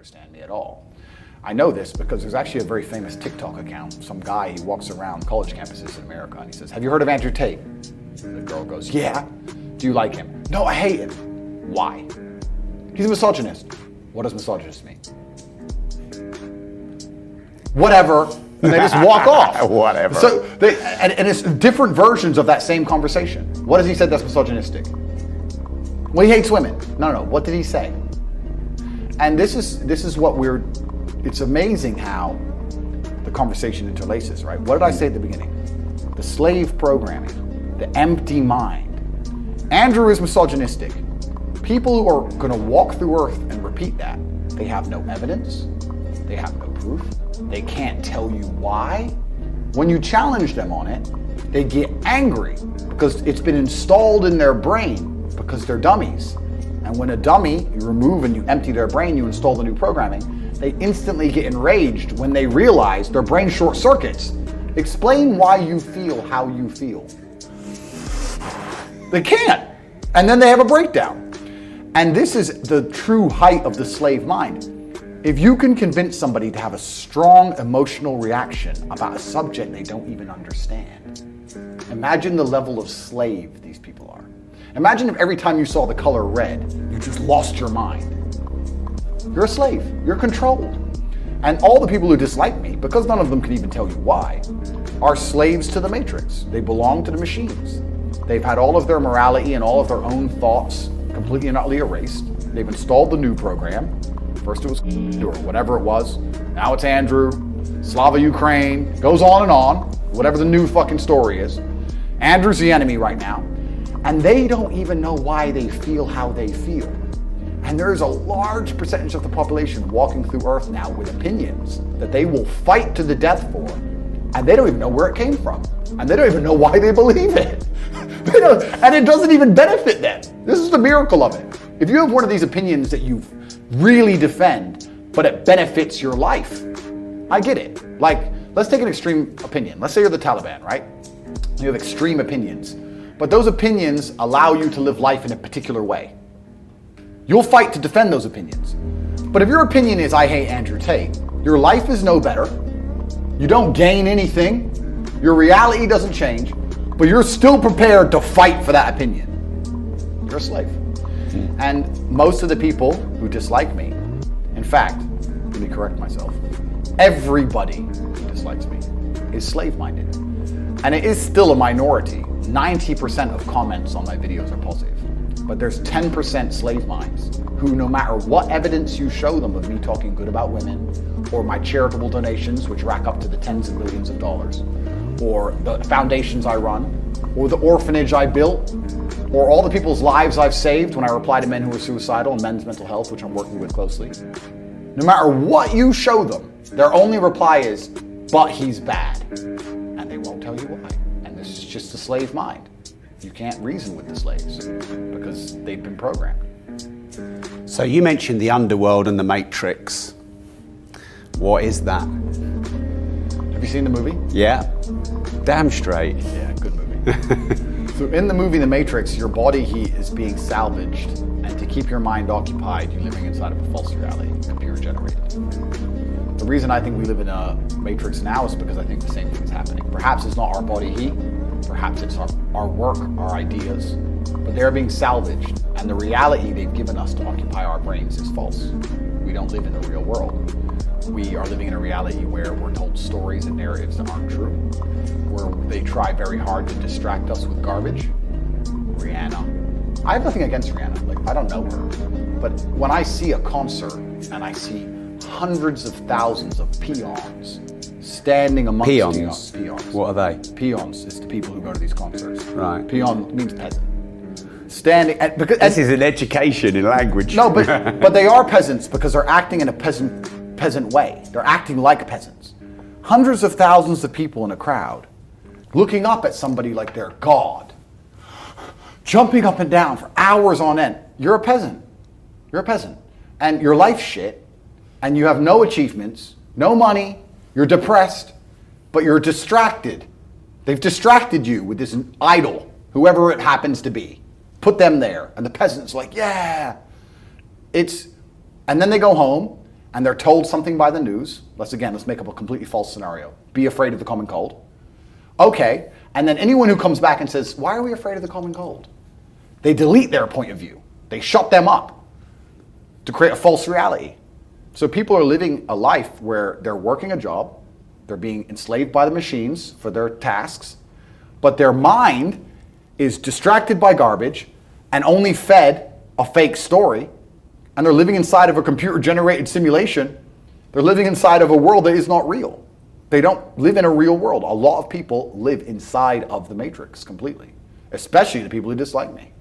understand me at all. I know this because there's actually a very famous TikTok account. Some guy, he walks around college campuses in America and he says, "Have you heard of Andrew Tate?" The girl goes, "Yeah." "Do you like him?" "No, I hate him." "Why?" "He's a misogynist." "What does misogynist mean?" "Whatever." And they just walk off. Whatever. So and it's different versions of that same conversation. What has he said that's misogynistic? Well, he hates women. No. What did he say? And this is what it's amazing how the conversation interlaces, right? What did I say at the beginning? The slave programming, the empty mind. Andrew is misogynistic. People who are going to walk through earth and repeat that, they have no evidence, they have no proof, they can't tell you why. When you challenge them on it, they get angry because it's been installed in their brain because they're dummies. And when a dummy, you remove and you empty their brain, you install the new programming, they instantly get enraged when they realize their brain short circuits. Explain why you feel how you feel. They can't. And then they have a breakdown. And this is the true height of the slave mind. If you can convince somebody to have a strong emotional reaction about a subject they don't even understand, imagine the level of slave these people are. Imagine if every time you saw the color red, you just lost your mind. You're a slave. You're controlled. And all the people who dislike me, because none of them can even tell you why, are slaves to the matrix. They belong to the machines. They've had all of their morality and all of their own thoughts completely and utterly erased. They've installed the new program. First it was or whatever it was. Now it's Andrew, Slava Ukraine, goes on and on, whatever the new fucking story is. Andrew's the enemy right now. And they don't even know why they feel how they feel. And there's a large percentage of the population walking through Earth now with opinions that they will fight to the death for, and they don't even know where it came from. And they don't even know why they believe it. And it doesn't even benefit them. This is the miracle of it. If you have one of these opinions that you really defend, but it benefits your life, I get it. Like, let's take an extreme opinion. Let's say you're the Taliban, right? You have extreme opinions. But those opinions allow you to live life in a particular way. You'll fight to defend those opinions. But if your opinion is, "I hate Andrew Tate," your life is no better. You don't gain anything. Your reality doesn't change, but you're still prepared to fight for that opinion. You're a slave. And most of the people who dislike me, in fact, let me correct myself, everybody who dislikes me is slave-minded. And it is still a minority. 90% of comments on my videos are positive. But there's 10% slave minds who, no matter what evidence you show them of me talking good about women, or my charitable donations, which rack up to the tens of millions of dollars, or the foundations I run, or the orphanage I built, or all the people's lives I've saved when I reply to men who are suicidal and men's mental health, which I'm working with closely. No matter what you show them, their only reply is, "But he's bad." And they won't tell you why. And this is just the slave mind. You can't reason with the slaves because they've been programmed. So you mentioned the underworld and the matrix. What is that? Have you seen the movie? Yeah. Damn straight. Yeah, good movie. So in the movie The Matrix, your body heat is being salvaged, and to keep your mind occupied, you're living inside of a false reality, computer generated. The reason I think we live in a matrix now is because I think the same thing's happening. Perhaps it's not our body heat, perhaps it's our work, our ideas, but they're being salvaged, and the reality they've given us to occupy our brains is false. We don't live in the real world. We are living in a reality where we're told stories and narratives that aren't true, where they try very hard to distract us with garbage. Rihanna. I have nothing against Rihanna. Like, I don't know her. But when I see a concert and I see hundreds of thousands of peons standing amongst Peons? peons. What are they? Peons is the people who go to these concerts. Right. Peon means peasant. Standing at, because This is an education in language. no, but they are peasants because they're acting in a peasant way. They're acting like peasants. Hundreds of thousands of people in a crowd looking up at somebody like they're God, jumping up and down for hours on end. You're a peasant. You're a peasant. And your life's shit, and you have no achievements, no money, you're depressed, but you're distracted. They've distracted you with this idol, whoever it happens to be. Put them there, and the peasant's like, yeah. And then they go home, and they're told something by the news. Let's make up a completely false scenario. Be afraid of the common cold. Okay, and then anyone who comes back and says, why are we afraid of the common cold? They delete their point of view. They shut them up to create a false reality. So people are living a life where they're working a job, they're being enslaved by the machines for their tasks, but their mind is distracted by garbage and only fed a fake story, and they're living inside of a computer-generated simulation. They're living inside of a world that is not real. They don't live in a real world. A lot of people live inside of the matrix completely, especially the people who dislike me.